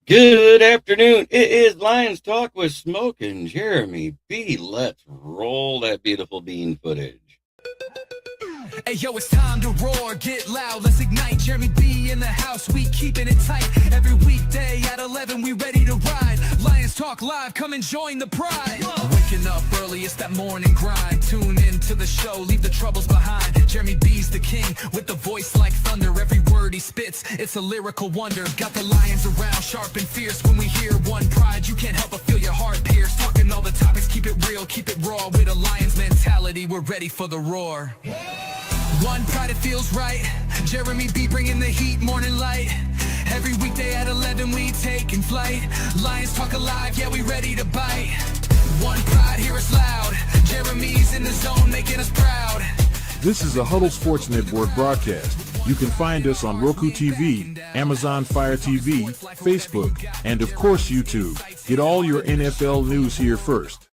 Good afternoon. It is Lions Talk with Smoke and Jeremy B. Let's roll that beautiful bean footage. Hey yo, it's time to roar, get loud, let's ignite. Jeremy B in the house, we keeping it tight. Every weekday at 11, we ready to ride. Lions Talk Live, come and join the pride. Waking up early, it's that morning grind. Tune in to the show, leave the troubles behind. Jeremy B's the king, with the voice like thunder. Every word he spits, it's a lyrical wonder. Got the lions around, sharp and fierce. When we hear one pride, you can't help but feel your heart pierce. Talking all the topics, keep it real, keep it raw. With a Lions mentality, we're ready for the roar. One pride, it feels right. Jeremy B bringing the heat, morning light. Every weekday at 11 we taking flight. Lions Talk Alive, yeah, we ready to bite. One pride, hear us loud. Jeremy's in the zone, making us proud. This is a Huddle Sports Network broadcast. You can find us on Roku TV, Amazon Fire TV, Facebook, and of course YouTube. Get all your NFL news here first.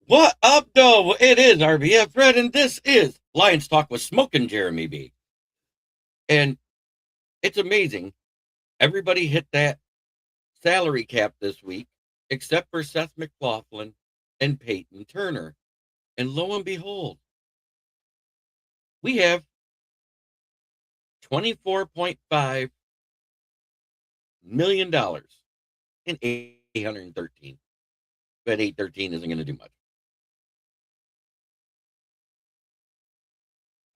What up, though? It is RBF Fred, and this is Lions Talk with Smoke and Jeremy B. And it's amazing. Everybody hit that salary cap this week, except for Seth MacLaughlin and Peyton Turner. And lo and behold, we have $24.5 million in 813. But 813 isn't going to do much.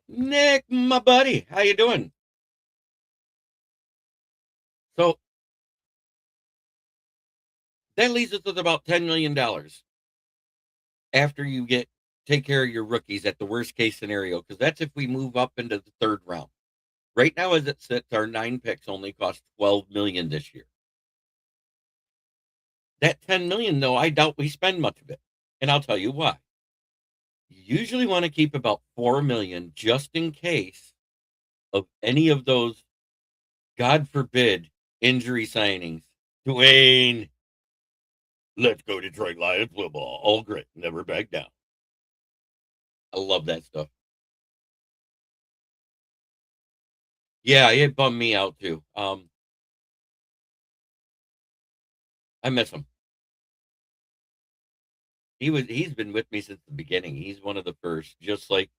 Nick, my buddy, how you doing? So that leaves us with about $10 million after you take care of your rookies at the worst case scenario, because that's if we move up into the third round. Right now, as it sits, our 9 picks only cost $12 million this year. That $10 million, though, I doubt we spend much of it, and I'll tell you why. You usually want to keep about $4 million just in case of any of those, God forbid, injury signings. Dwayne, let's go Detroit Lions football. All grit, never back down. I love that stuff. Yeah, it bummed me out too. I miss him. He's been with me since the beginning. He's one of the first, just like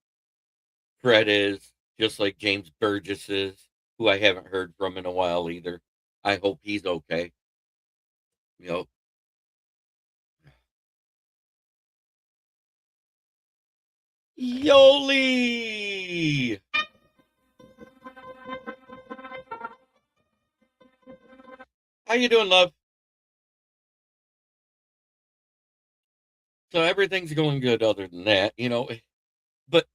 Fred is, just like James Burgess is, who I haven't heard from in a while either. I hope he's okay. You know. Yoli! How you doing, love? So everything's going good other than that, but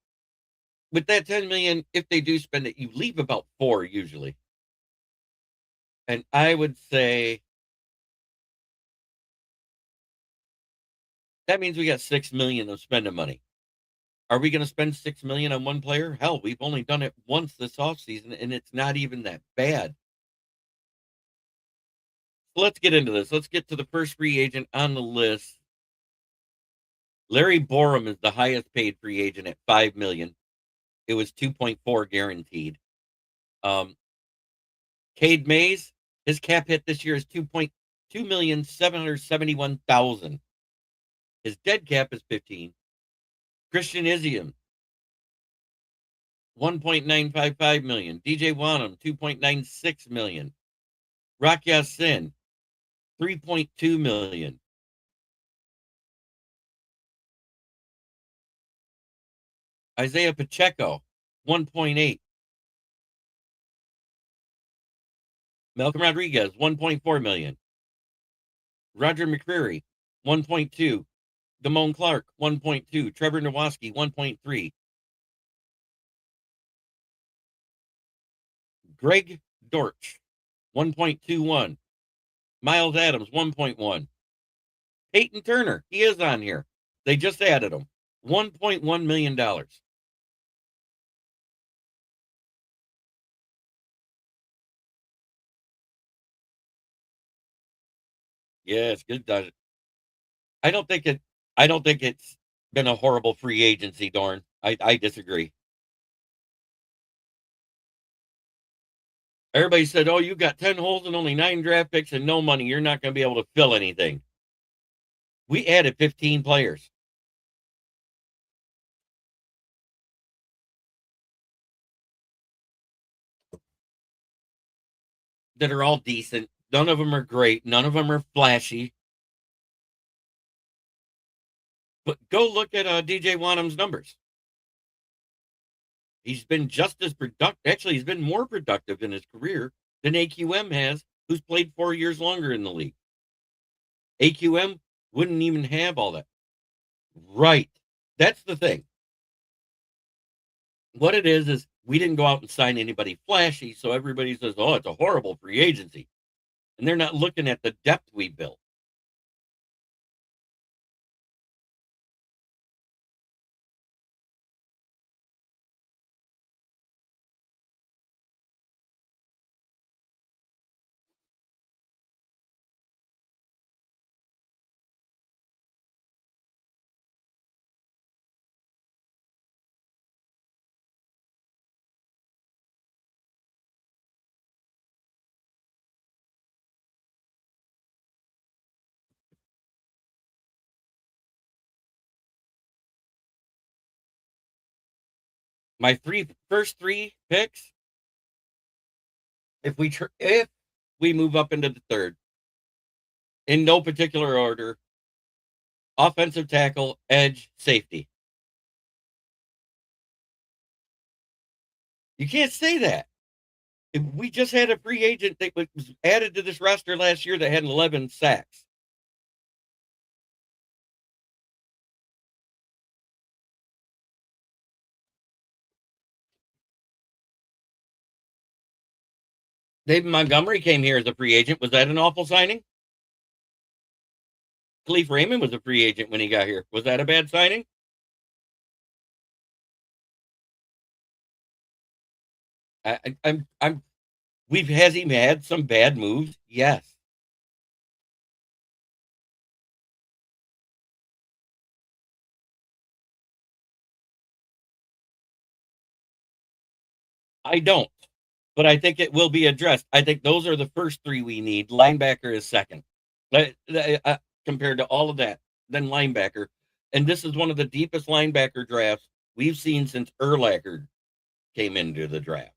with that 10 million, if they do spend it, you leave about 4 usually. And I would say that means we got 6 million of spending money. Are we going to spend 6 million on one player? Hell, we've only done it once this offseason, and it's not even that bad. So let's get into this. Let's get to the first free agent on the list. Larry Borum is the highest paid free agent at $5 million. It was 2.4 guaranteed. Cade Mays, his cap hit this year is $2,771,000. His dead cap is 15. Christian Isium, $1.955 million. DJ Wanham, $2.96 million. Rock Ya-Sin, $3.2 million. Isaiah Pacheco, 1.8. Malcolm Rodriguez, 1.4 million. Roger McCreary, 1.2. Damone Clark, 1.2. Trevor Nowaski, 1.3. Greg Dortch, 1.21. Miles Adams, 1.1. Peyton Turner, he is on here. They just added him. $1.1 million. Yeah, it's good. I don't think it's been a horrible free agency, Dorn. I disagree. Everybody said, oh, you got 10 holes and only 9 draft picks and no money. You're not going to be able to fill anything. We added 15 players. That are all decent. None of them are great. None of them are flashy. But go look at DJ Wanham's numbers. He's been just as productive. Actually, he's been more productive in his career than AQM has, who's played 4 years longer in the league. AQM wouldn't even have all that. Right. That's the thing. What it is we didn't go out and sign anybody flashy, so everybody says, oh, it's a horrible free agency. And they're not looking at the depth we built. My first three picks, if we move up into the third, in no particular order, offensive tackle, edge, safety. You can't say that. We just had a free agent that was added to this roster last year that had 11 sacks. David Montgomery came here as a free agent. Was that an awful signing? Khalif Raymond was a free agent when he got here. Was that a bad signing? Has he had some bad moves? Yes. I don't, but I think it will be addressed. I think those are the first three we need. Linebacker is second, compared to all of that. Then linebacker, and this is one of the deepest linebacker drafts we've seen since Urlacher came into the draft.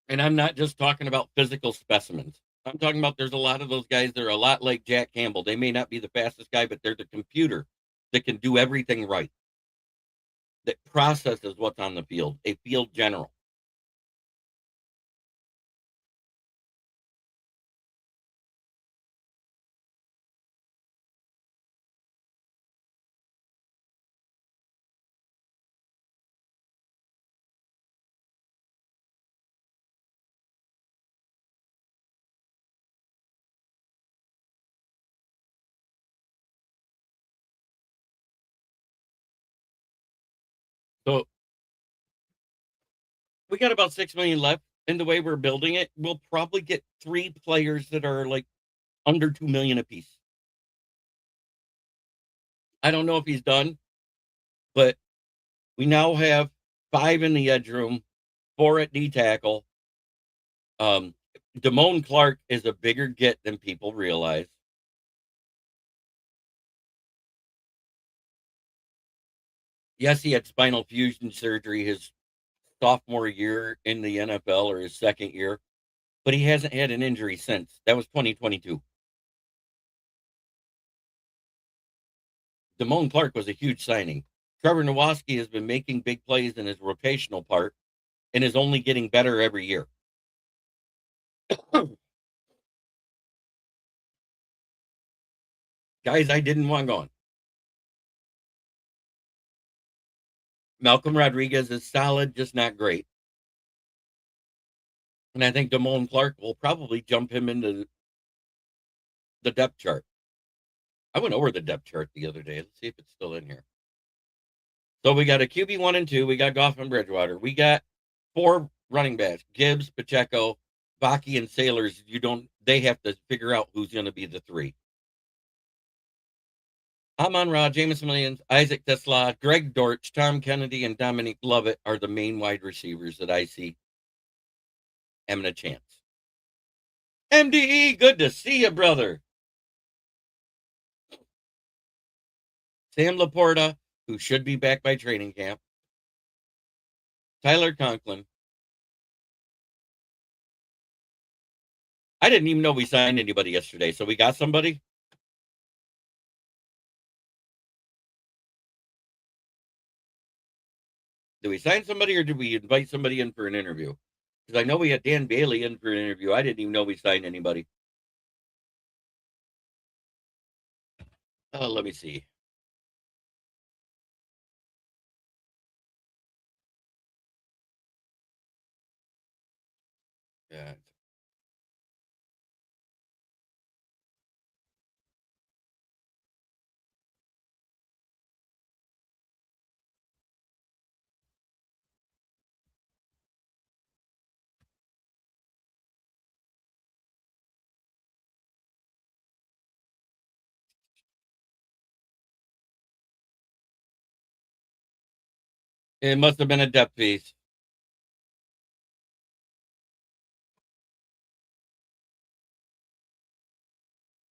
And I'm not just talking about physical specimens. I'm talking about there's a lot of those guys that are a lot like Jack Campbell. They may not be the fastest guy, but they're the computer that can do everything right, that processes what's on the field, a field general. So we got about 6 million left. And the way we're building it, we'll probably get 3 players that are like under 2 million apiece. I don't know if he's done, but we now have 5 in the edge room, 4 at D tackle. Damone Clark is a bigger get than people realize. Yes, he had spinal fusion surgery his sophomore year in the NFL or his second year, but he hasn't had an injury since. That was 2022. Damone Clark was a huge signing. Trevor Nowaski has been making big plays in his rotational part and is only getting better every year. Guys I didn't want gone. Malcolm Rodriguez is solid, just not great. And I think Damone Clark will probably jump him into the depth chart. I went over the depth chart the other day. Let's see if it's still in here. So we got a QB 1 and 2. We got Goff and Bridgewater. We got 4 running backs: Gibbs, Pacheco, Baki, and Sailors. They have to figure out who's going to be the 3. Amon Ra, Jameson Williams, Isaac Tesla, Greg Dortch, Tom Kennedy, and Dominic Lovett are the main wide receivers that I see having a chance. MDE, good to see you, brother. Sam Laporta, who should be back by training camp. Tyler Conklin. I didn't even know we signed anybody yesterday, so we got somebody? Did we sign somebody or did we invite somebody in for an interview? Because I know we had Dan Bailey in for an interview. I didn't even know we signed anybody. Let me see. Yeah. It must have been a depth piece.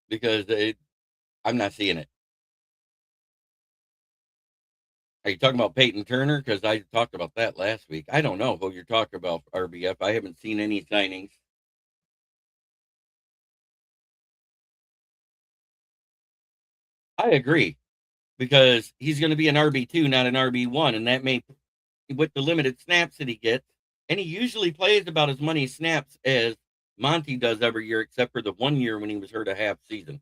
Because I'm not seeing it. Are you talking about Peyton Turner? Because I talked about that last week. I don't know who you're talking about, RBF. I haven't seen any signings. I agree. Because he's going to be an RB2, not an RB1. And that may, with the limited snaps that he gets, and he usually plays about as many snaps as Monty does every year, except for the 1 year when he was hurt a half season.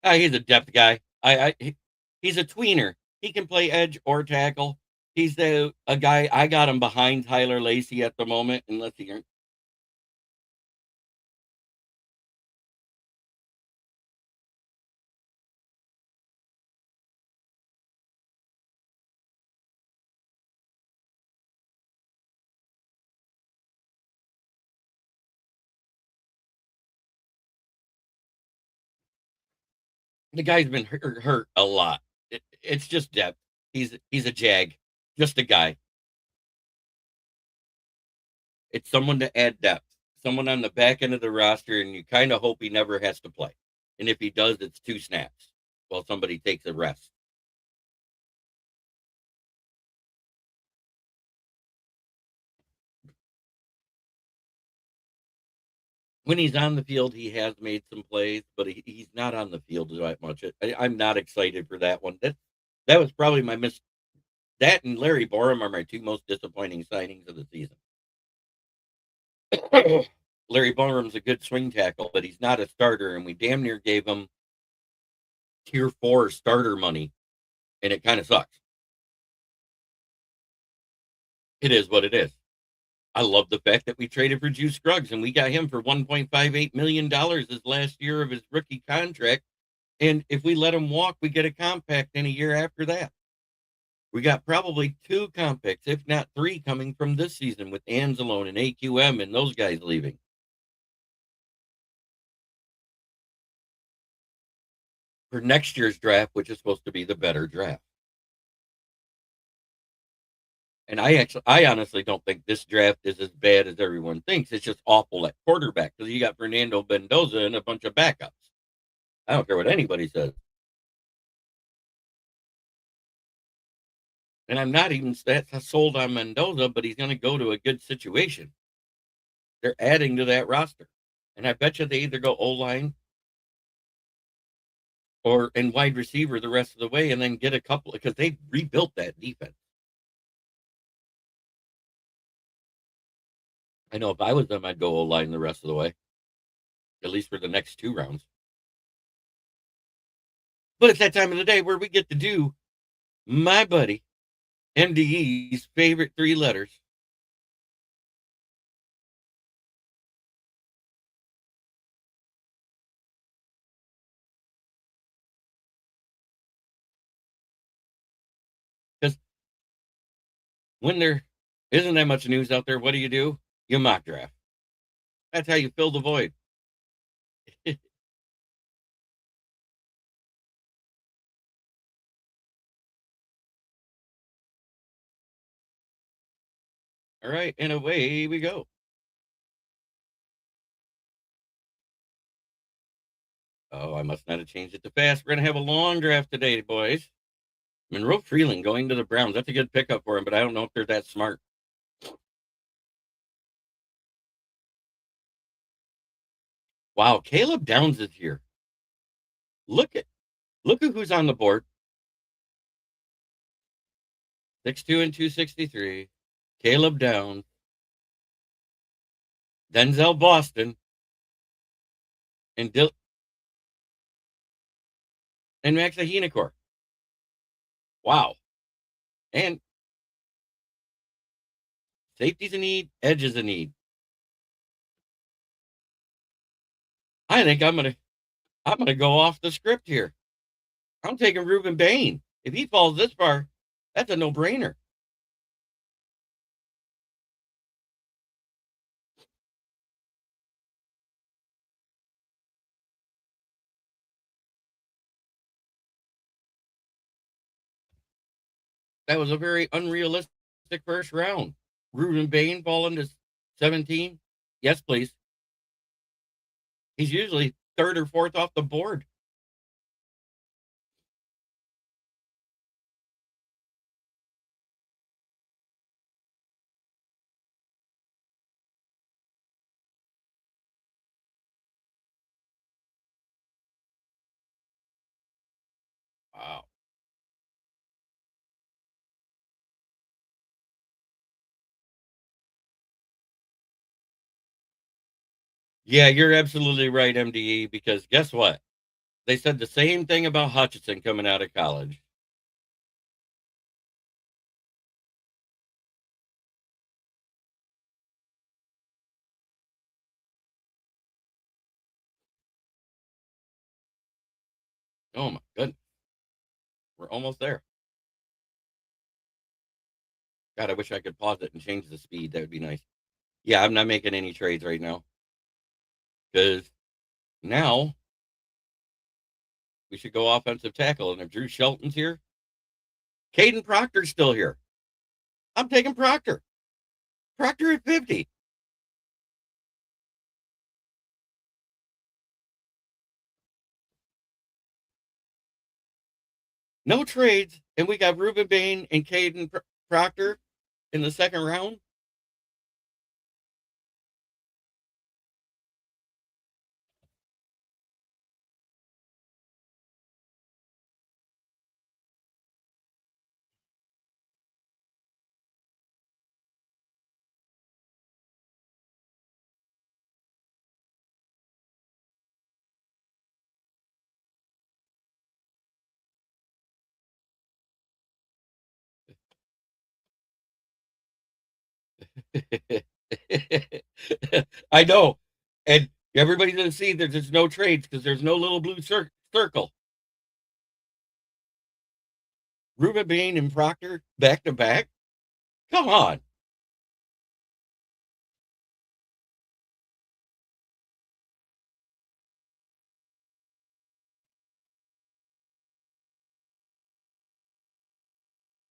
He's a depth guy. He's a tweener. He can play edge or tackle. He's a guy. I got him behind Tyler Lacey at the moment, unless he. The guy's been hurt a lot. It's just depth. He's a jag, just a guy. It's someone to add depth, someone on the back end of the roster, and you kind of hope he never has to play. And if he does, it's 2 snaps while somebody takes a rest. When he's on the field, he has made some plays, but he's not on the field that much. I'm not excited for that one. That was probably my miss. That and Larry Borum are my 2 most disappointing signings of the season. Larry Borum's a good swing tackle, but he's not a starter, and we damn near gave him tier 4 starter money, and it kind of sucks. It is what it is. I love the fact that we traded for Juice Scruggs, and we got him for $1.58 million his last year of his rookie contract. And if we let him walk, we get a compact in a year after that. We got probably 2 compacts, if not 3, coming from this season with Anzalone and AQM and those guys leaving. For next year's draft, which is supposed to be the better draft. And I honestly don't think this draft is as bad as everyone thinks. It's just awful at quarterback because you got Fernando Mendoza and a bunch of backups. I don't care what anybody says. And I'm not even sold on Mendoza, but he's going to go to a good situation. They're adding to that roster. And I bet you they either go O-line or in wide receiver the rest of the way and then get a couple because they rebuilt that defense. I know if I was them, I'd go O-line the rest of the way, at least for the next 2 rounds. But it's that time of the day where we get to do my buddy MDE's favorite 3 letters. Because when there isn't that much news out there, what do? You mock draft. That's how you fill the void. All right, and away we go. Oh, I must not have changed it too fast. We're going to have a long draft today, boys. Monroe Freeland going to the Browns. That's a good pickup for him, but I don't know if they're that smart. Wow, Caleb Downs is here. Look at who's on the board. 6'2" and 263. Caleb Downs. Denzel Boston. And Max Ahinacor. Wow. And safety's a need, edge is a need. I think I'm gonna go off the script here. I'm taking Ruben Bain. If he falls this far, that's a no-brainer. That was a very unrealistic first round. Ruben Bain falling to 17. Yes, please. He's usually 3rd or 4th off the board. Wow. Yeah, you're absolutely right, MDE, because guess what? They said the same thing about Hutchinson coming out of college. Oh my goodness. We're almost there. God, I wish I could pause it and change the speed. That would be nice. Yeah, I'm not making any trades right now. Because now we should go offensive tackle. And if Drew Shelton's here, Caden Proctor's still here. I'm taking Proctor. Proctor at 50. No trades. And we got Ruben Bain and Caden Proctor in the 2nd round. I know. And everybody's going to see that there's no trades because there's no little blue circle. Ruben Bain and Proctor back to back. Come on.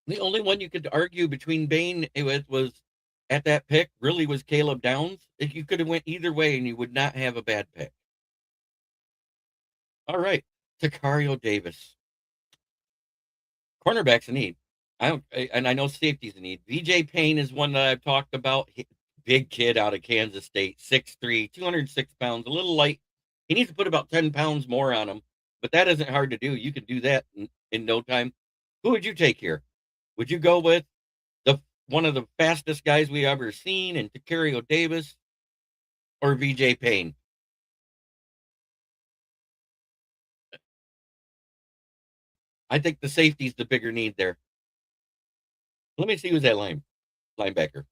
The only one you could argue between Bain was at that pick really was Caleb Downs. If you could have went either way and you would not have a bad pick. All right. Tacario Davis. Cornerback's a need. I know safety's a need. VJ Payne is one that I've talked about. Big kid out of Kansas State, 6'3", 206 pounds, a little light. He needs to put about 10 pounds more on him, but that isn't hard to do. You can do that in no time. Who would you take here? Would you go with the one of the fastest guys we ever seen in Tacario Davis or VJ Payne. I think the safety's the bigger need there. Let me see who's that linebacker.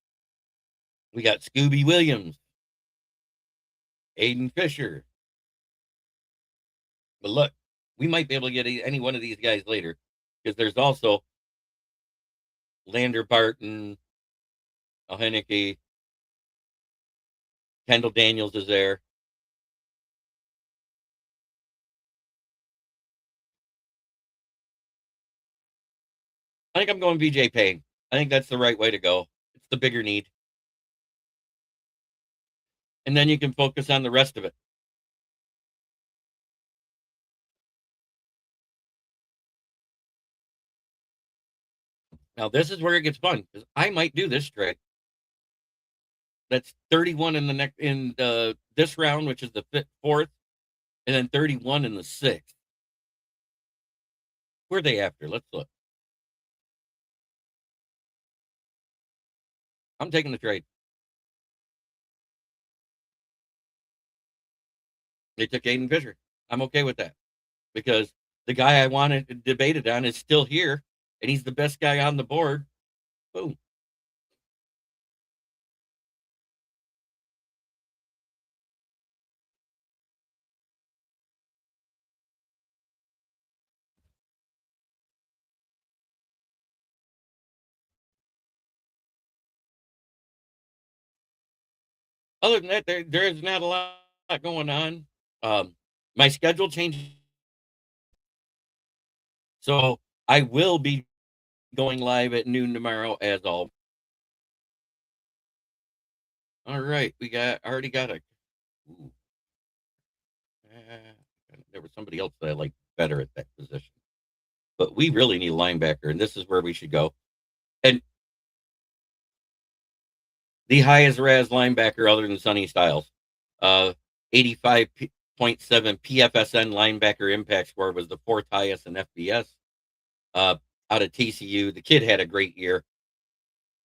We got Scooby Williams, Aiden Fisher. But look, we might be able to get any one of these guys later because there's also Lander Barton, O'Hennicky, Kendall Daniels is there. I think I'm going VJ Payne. I think that's the right way to go. It's the bigger need. And then you can focus on the rest of it. Now, this is where it gets fun because I might do this trade. That's 31 in this round, which is the fourth, and then 31 in the sixth. Who are they after? Let's look. I'm taking the trade. They took Aiden Fisher. I'm okay with that because the guy I wanted debated on is still here, and he's the best guy on the board. Boom. Other than that, there is not a lot going on. My schedule changed, so I will be going live at noon tomorrow, as all. All right, already got a. Ooh, there was somebody else that I liked better at that position, but we really need a linebacker, and this is where we should go. And the highest RAS linebacker other than Sonny Styles, 85.7 PFSN linebacker impact score was the fourth highest in FBS. Out of TCU, the kid had a great year,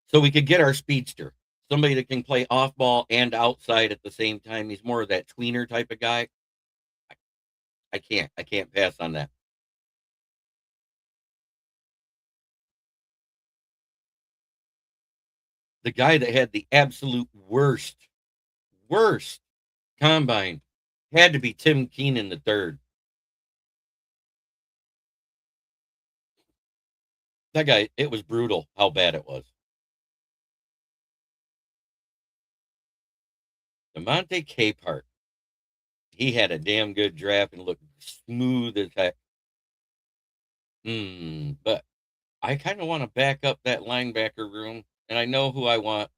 so we could get our speedster, somebody that can play off ball and outside at the same time. He's more of that tweener type of guy. I can't pass on that. The guy that had the absolute worst combine had to be Tim Keenan the third. That guy, it was brutal how bad it was. DeMonte Capehart, he had a damn good draft and looked smooth as heck. But I kind of want to back up that linebacker room, and I know who I want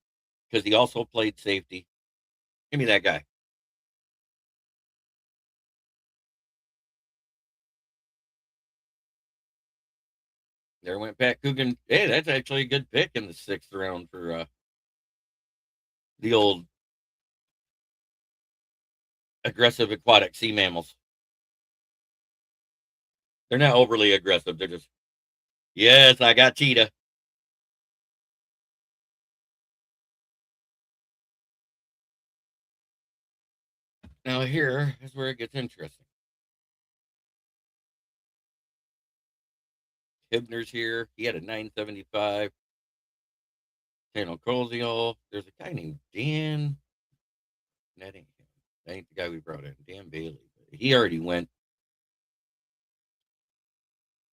because he also played safety. Give me that guy. There went Pat Coogan. Hey, that's actually a good pick in the sixth round for the old aggressive aquatic sea mammals. They're not overly aggressive. They're just, yes, I got cheetah. Now here is where it gets interesting. Hibner's here. He had a 975. Daniel Colziol. There's a guy named Dan. That ain't him. That ain't the guy we brought in. Dan Bailey. He already went.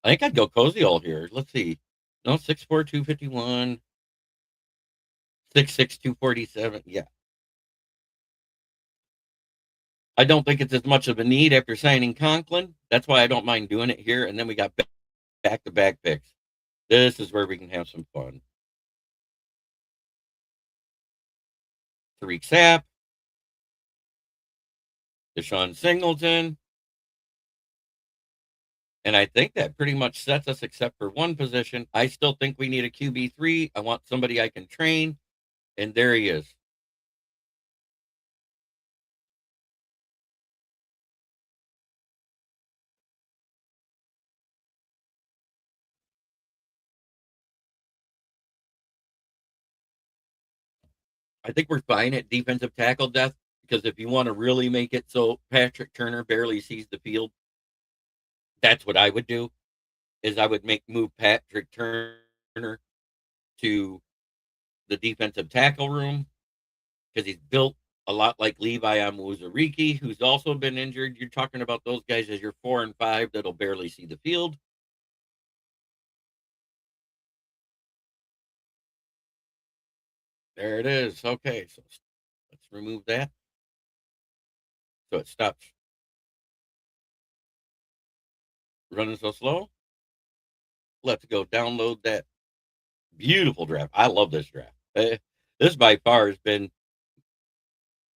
I think I'd go Colziol here. Let's see. No, 6'4", 251. 6'6", 247. Yeah. I don't think it's as much of a need after signing Conklin. That's why I don't mind doing it here. And then we got back-to-back picks. This is where we can have some fun. Tariq Sapp, Deshaun Singleton. And I think that pretty much sets us except for one position. I still think we need a QB3. I want somebody I can train. And there he is. I think we're fine at defensive tackle depth, because if you want to really make it so Patrick Turner barely sees the field, that's what I would do, is I would move Patrick Turner to the defensive tackle room, because he's built a lot like Levi Amuzariki, who's also been injured. You're talking about those guys as your 4 and 5 that'll barely see the field. There it is. Okay, so let's remove that. So it stops running so slow. Let's go download that beautiful draft. I love this draft. This by far has been,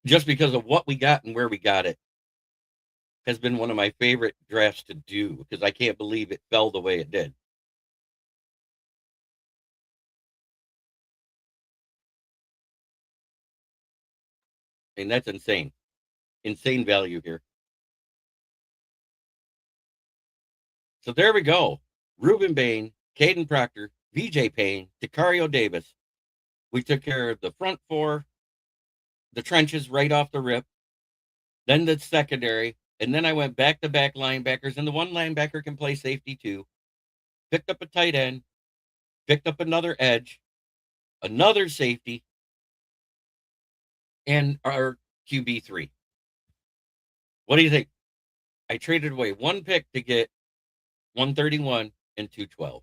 just because of what we got and where we got it, has been one of my favorite drafts to do, because I can't believe it fell the way it did. And that's insane. Insane value here. So there we go. Ruben Bain, Caden Proctor, VJ Payne, Decario Davis. We took care of the front 4, the trenches right off the rip, then the secondary, and then I went back-to-back linebackers, and the one linebacker can play safety too. Picked up a tight end, picked up another edge, another safety, and our QB3. What do you think? I traded away one pick to get 131 and 212.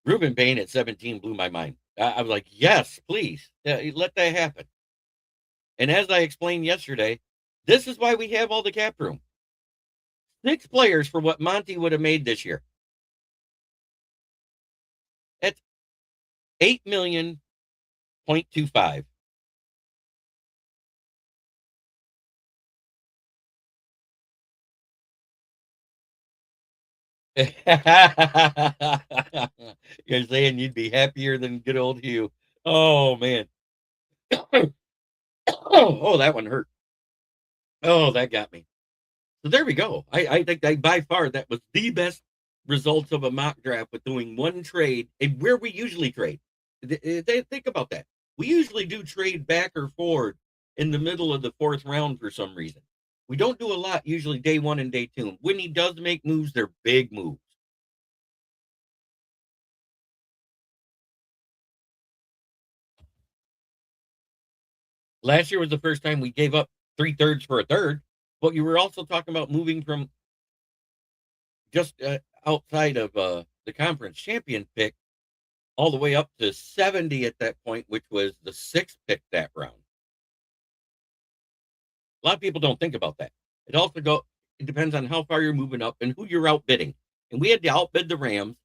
Ruben Bain at 17 blew my mind. I was like, yes, please, let that happen. And as I explained yesterday, this is why we have all the cap room. 6 players for what Monty would have made this year. That's $8 million, 0.25. You're saying you'd be happier than good old Hugh. Oh, man. Oh, that one hurt. Oh, that got me. So there we go. I think by far that was the best results of a mock draft, with doing one trade, and where we usually trade. Think about that. We usually do trade back or forward in the middle of the 4th round for some reason. We don't do a lot usually day 1 and day 2. When he does make moves, they're big moves. Last year was the first time we gave up 3/3 for a third, but you were also talking about moving from just outside of the conference champion pick all the way up to 70 at that point, which was the 6th pick that round. A lot of people don't think about that. It depends on how far you're moving up and who you're outbidding. And we had to outbid the Rams.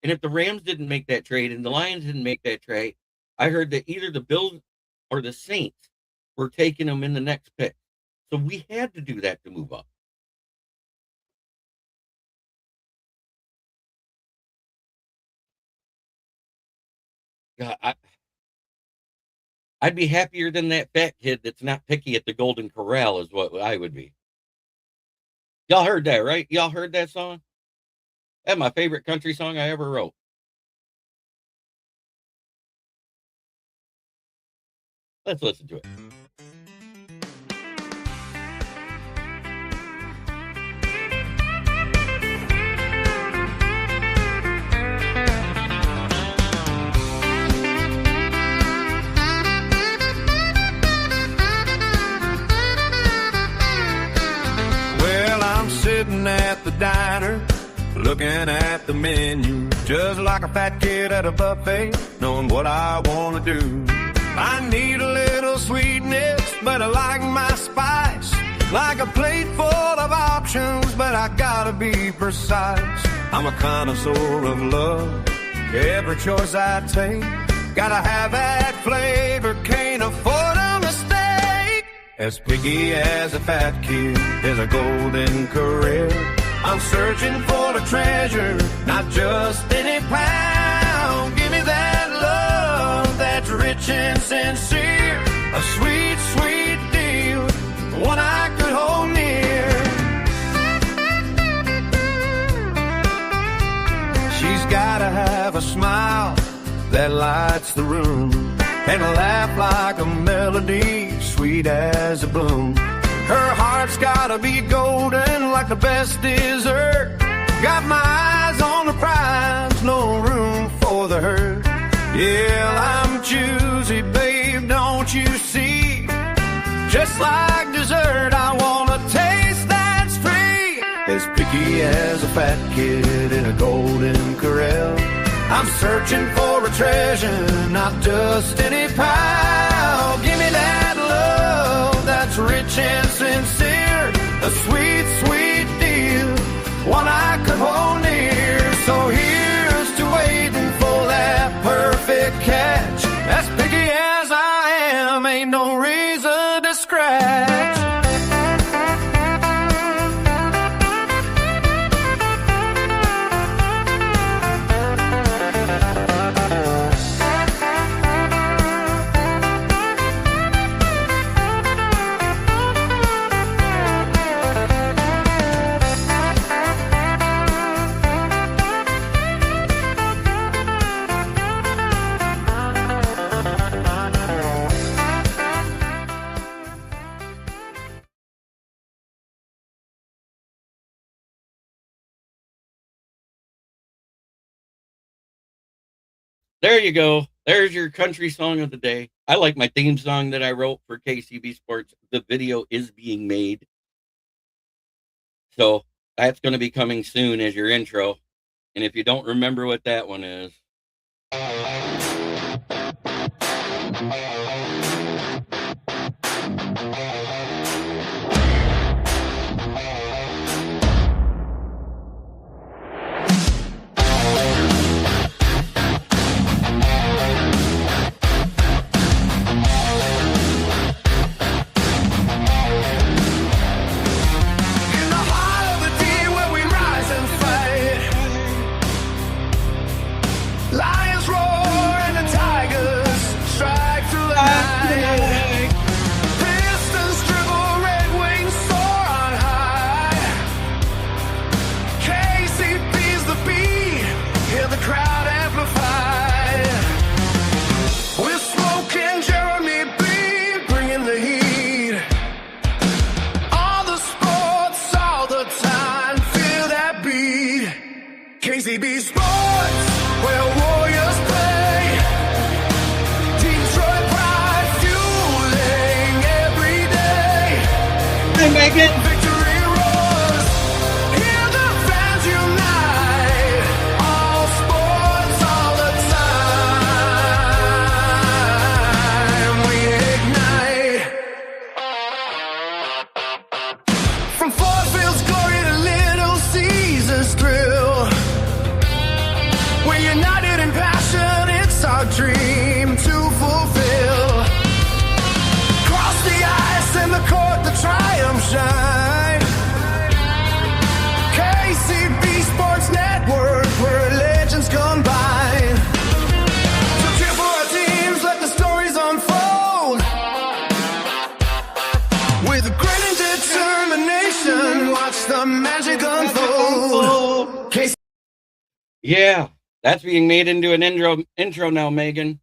And if the Rams didn't make that trade and the Lions didn't make that trade, I heard that either the Bills or the Saints were taking them in the next pick. So we had to do that to move up. God, I'd be happier than that fat kid that's not picky at the Golden Corral, is what I would be. Y'all heard that, right? Y'all heard that song? That's my favorite country song I ever wrote. Let's listen to it. Sitting at the diner, looking at the menu, just like a fat kid at a buffet, knowing what I want to do. I need a little sweetness, but I like my spice. Like a plate full of options, but I gotta be precise. I'm a connoisseur of love, every choice I take. Gotta have that flavor, can't afford a mistake. As picky as a fat kid is a golden career. I'm searching for a treasure, not just any pound. Give me that love that's rich and sincere. A sweet, sweet deal, one I could hold near. She's gotta have a smile that lights the room, and a laugh like a melody, sweet as a bloom. Her heart's gotta be golden like the best dessert. Got my eyes on the prize, no room for the hurt. Yeah, I'm choosy, babe, don't you see? Just like dessert, I want a taste that's free. As picky as a fat kid in a golden corral. I'm searching for a treasure, not just any pile. Give me that love that's rich and sincere. A sweet, sweet deal, one I could hold near. So here's to waiting for that perfect catch. As picky as I am, ain't no reason to scratch. There you go. There's your country song of the day. I like my theme song that I wrote for KCB Sports. The video is being made. So that's going to be coming soon as your intro. And if you don't remember what that one is, SJB Sports, where warriors play. Detroit pride fueling every day. Hey, Megan. Victory roars, hear the fans unite. All sports, all the time, we ignite. From Ford Field's glory to Little Caesar's thrill. We're united in passion, it's our dream to fulfill. Cross the ice and the court, the triumph shine. KCB Sports Network, where legends combine. So cheer for our teams, let the stories unfold. With grit and determination, watch the magic unfold. Yeah. That's being made into an intro now, Megan.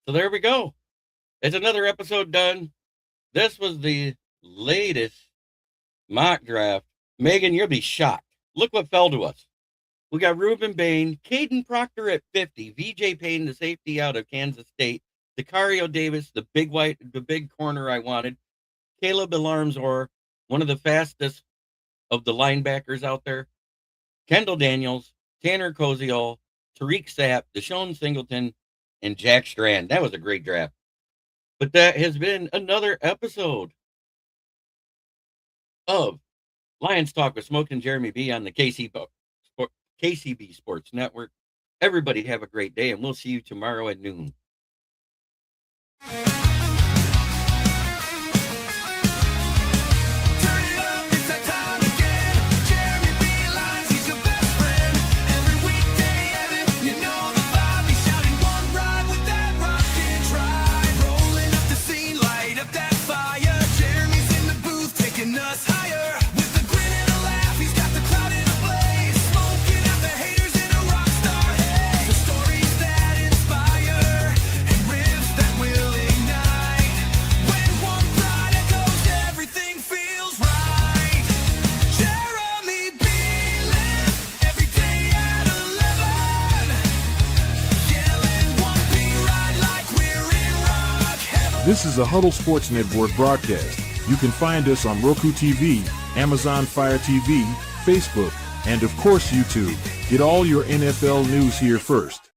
So there we go. It's another episode done. This was the latest mock draft. Megan, you'll be shocked. Look what fell to us. We got Ruben Bain, Caden Proctor at 50, VJ Payne, the safety out of Kansas State, Sicario Davis, the big corner I wanted, Caleb Alarmsor, one of the fastest of the linebackers out there, Kendall Daniels, Tanner Koziol, Tariq Sapp, Deshaun Singleton, and Jack Strand. That was a great draft. But that has been another episode of Lions Talk with Smoke and Jeremy B on the KCB Sports Network. Everybody have a great day, and we'll see you tomorrow at noon. Turn it up, it's that time again. Jeremy realizes he's your best friend. Every weekday, Evan, you know the vibe. He's shouting one ride with that rocket drive. Rolling up the scene, light up that fire. Jeremy's in the booth, taking us higher. With a grin and a laugh, he's got the crowd in a blaze. Smoking out the haters in a rock star haze. The stories that inspire and riffs that will ignite. When one ride echoes, everything feels right. Jeremy Beelan, every day at 11. Yelling one beat ride like we're in rock heaven. This is a Huddle Sports Network broadcast. You can find us on Roku TV, Amazon Fire TV, Facebook, and of course YouTube. Get all your NFL news here first.